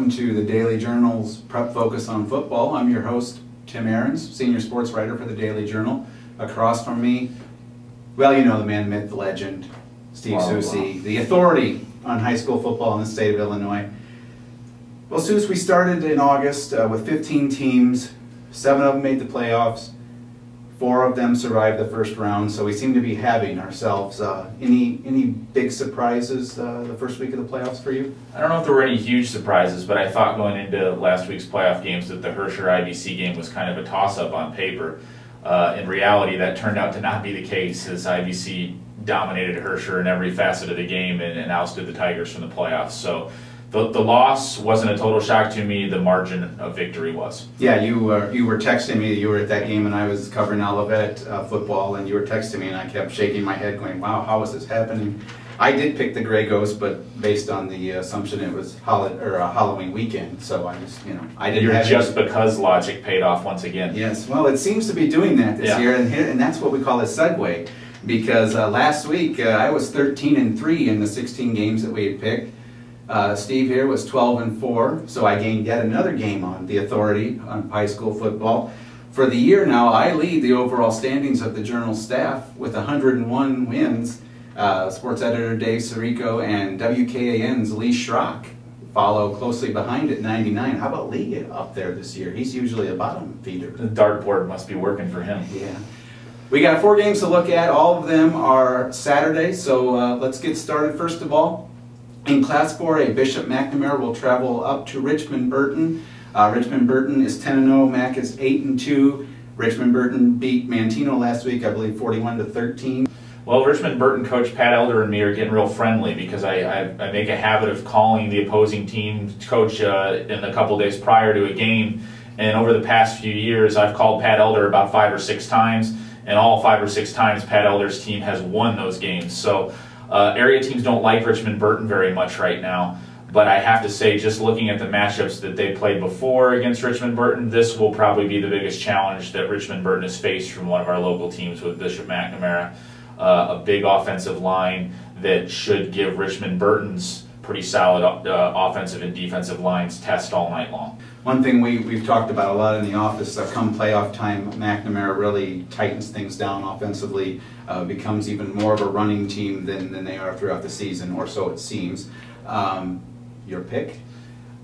welcome to the Daily Journal's Prep Focus on Football. I'm your host, Tim Ahrens, senior sports writer for the Daily Journal. Across from me, well, you know the man, myth, the legend, Steve Susi, the authority on high school football in the state of Illinois. Well, Susie, we started in August with 15 teams. 7 of them made the playoffs. 4 of them survived the first round, so we seem to be having ourselves. Any big surprises the first week of the playoffs for you? I don't know if there were any huge surprises, but I thought going into last week's playoff games that the Herscher-IBC game was kind of a toss-up on paper. In reality, that turned out to not be the case, as IBC dominated Herscher in every facet of the game and ousted the Tigers from the playoffs. So the loss wasn't a total shock to me. The margin of victory was. Yeah, you were texting me. You were at that game, and I was covering Olivet football, and you were texting me, and I kept shaking my head, going, "Wow, how is this happening?" I did pick the Grey Ghost, but based on the assumption it was Halloween weekend, so I just, I didn't. You're just because logic paid off once again. Yes, well, it seems to be doing that this year, and that's what we call a segue, because last week I was 13-3 in the 16 games that we had picked. Steve here was 12-4, so I gained yet another game on the authority on high school football. For the year now, I lead the overall standings of the Journal staff with 101 wins. Sports editor Dave Sirico and WKAN's Lee Schrock follow closely behind at 99. How about Lee up there this year? He's usually a bottom feeder. The dartboard must be working for him. Yeah. We got 4 games to look at. All of them are Saturday, so let's get started. First of all, in Class 4A, Bishop McNamara will travel up to Richmond Burton. Richmond Burton is 10-0, Mac is 8-2. Richmond Burton beat Manteno last week, I believe 41-13. Well, Richmond Burton coach Pat Elder and me are getting real friendly because I make a habit of calling the opposing team coach in a couple days prior to a game. And over the past few years, I've called Pat Elder about 5 or 6 times, and all 5 or 6 times Pat Elder's team has won those games. So area teams don't like Richmond Burton very much right now, but I have to say, just looking at the matchups that they played before against Richmond Burton, this will probably be the biggest challenge that Richmond Burton has faced from one of our local teams with Bishop McNamara. A big offensive line that should give Richmond Burton's pretty solid offensive and defensive lines test all night long. One thing we've talked about a lot in the office, come playoff time, McNamara really tightens things down offensively, becomes even more of a running team than they are throughout the season, or so it seems. Your pick?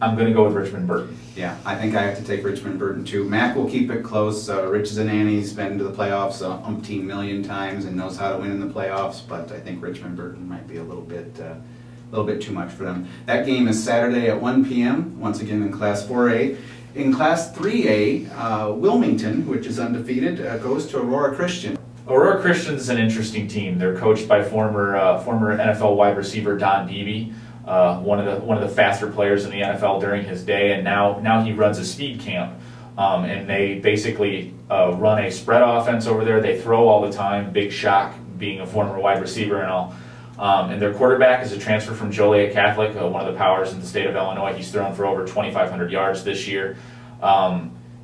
I'm going to go with Richmond Burton. Yeah, I think I have to take Richmond Burton too. Mac will keep it close. Rich Zanani's been to the playoffs umpteen million times and knows how to win in the playoffs, but I think Richmond Burton might be a little bit too much for them. That game is Saturday at 1 p.m., once again in Class 4A. In Class 3A, Wilmington, which is undefeated, goes to Aurora Christian. Aurora Christian is an interesting team. They're coached by former NFL wide receiver Don Beebe, one of the faster players in the NFL during his day, and now he runs a speed camp. And they basically run a spread offense over there. They throw all the time. Big Shock being a former wide receiver and all. And their quarterback is a transfer from Joliet Catholic, one of the powers in the state of Illinois. He's thrown for over 2,500 yards this year.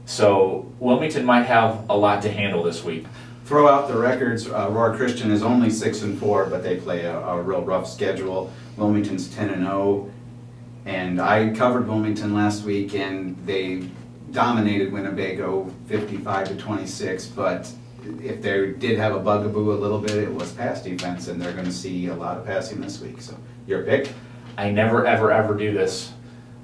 So Wilmington might have a lot to handle this week. Throw out the records. Aurora Christian is only 6-4, but they play a real rough schedule. Wilmington's 10-0, and I covered Wilmington last week, and they dominated Winnebago 55-26. But if they did have a bugaboo a little bit, it was pass defense, and they're going to see a lot of passing this week. So your pick? I never ever do this.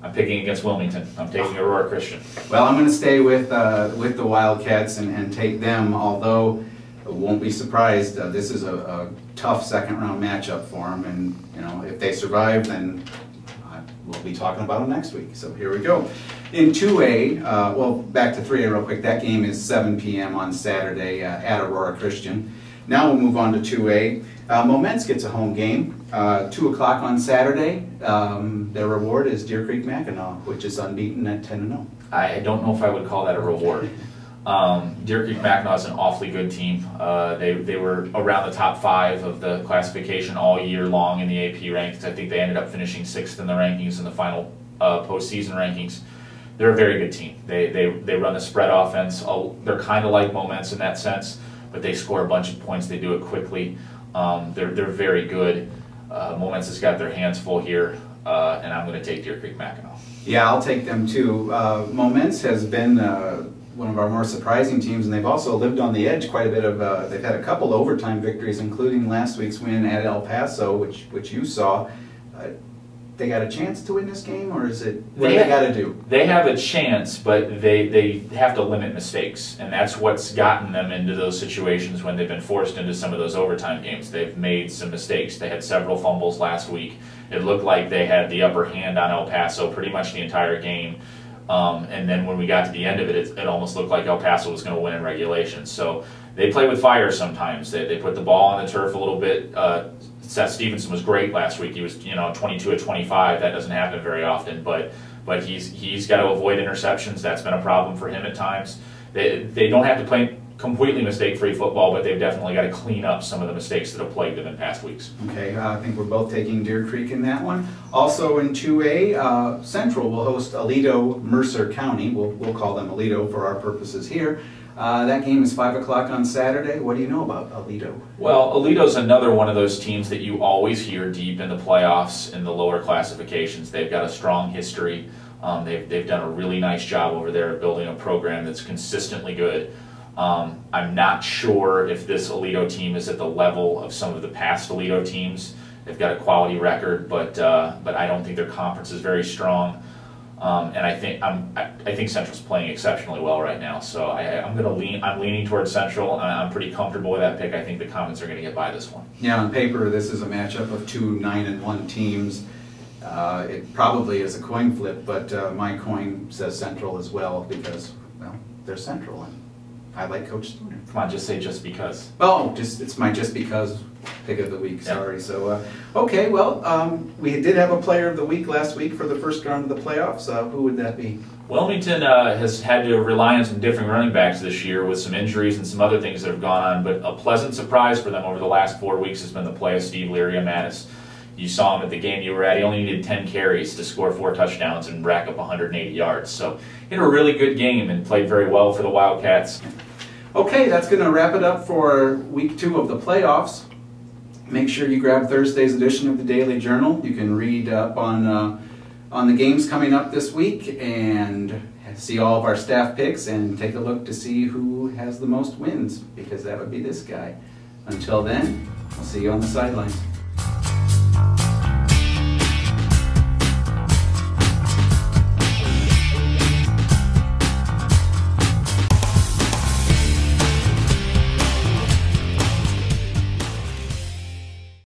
I'm picking against Wilmington. I'm taking Aurora Christian. Well, I'm going to stay with the Wildcats and take them, although I won't be surprised. This is a tough second-round matchup for them, and if they survive, then we'll be talking about them next week. So here we go. In 2A, well, back to 3A real quick. That game is 7 p.m. on Saturday at Aurora Christian. Now we'll move on to 2A. Moments gets a home game, 2 o'clock on Saturday. Their reward is Deer Creek Mackinac, which is unbeaten at 10-0. I don't know if I would call that a reward. Deer Creek Mackinac is an awfully good team. They were around the top 5 of the classification all year long in the AP rankings. I think they ended up finishing 6th in the rankings in the final postseason rankings. They're a very good team. They run a spread offense. They're kind of like Moments in that sense, but they score a bunch of points. They do it quickly. They're very good. Moments has got their hands full here, and I'm going to take Deer Creek Mackinac. Yeah, I'll take them too. Moments has been one of our more surprising teams, and they've also lived on the edge quite a bit of, they've had a couple overtime victories, including last week's win at El Paso, which you saw. They got a chance to win this game, or is it, what do they got to do? They have a chance, but they have to limit mistakes, and that's what's gotten them into those situations when they've been forced into some of those overtime games. They've made some mistakes. They had several fumbles last week. It looked like they had the upper hand on El Paso pretty much the entire game. And then when we got to the end of it, it almost looked like El Paso was going to win in regulation. So they play with fire sometimes. They put the ball on the turf a little bit. Seth Stevenson was great last week. He was 22 of 25. That doesn't happen very often, but he's got to avoid interceptions. That's been a problem for him at times. They don't have to play completely mistake-free football, but they've definitely got to clean up some of the mistakes that have plagued them in past weeks. Okay, I think we're both taking Deer Creek in that one. Also in 2A, Central will host Aledo Mercer County. We'll call them Aledo for our purposes here. That game is 5 o'clock on Saturday. What do you know about Aledo? Well, Aledo's another one of those teams that you always hear deep in the playoffs in the lower classifications. They've got a strong history. They've done a really nice job over there of building a program that's consistently good. I'm not sure if this Aledo team is at the level of some of the past Aledo teams. They've got a quality record, but I don't think their conference is very strong. And I think Central's playing exceptionally well right now. So I'm leaning towards Central. I'm pretty comfortable with that pick. I think the Comets are going to get by this one. Yeah, on paper, this is a matchup of two 9-1 teams. It probably is a coin flip, but my coin says Central as well because, well, they're Central, and I like Coach Spooner. Come on, just say just because. Oh, it's my just because pick of the week. Sorry. Yeah. So okay, well, we did have a player of the week last week for the first round of the playoffs. Who would that be? Wilmington has had to rely on some different running backs this year with some injuries and some other things that have gone on. But a pleasant surprise for them over the last 4 weeks has been the play of Steve Leary-Amatis. You saw him at the game you were at. He only needed 10 carries to score 4 touchdowns and rack up 180 yards. So he had a really good game and played very well for the Wildcats. Okay, that's going to wrap it up for week 2 of the playoffs. Make sure you grab Thursday's edition of the Daily Journal. You can read up on the games coming up this week and see all of our staff picks and take a look to see who has the most wins, because that would be this guy. Until then, I'll see you on the sidelines.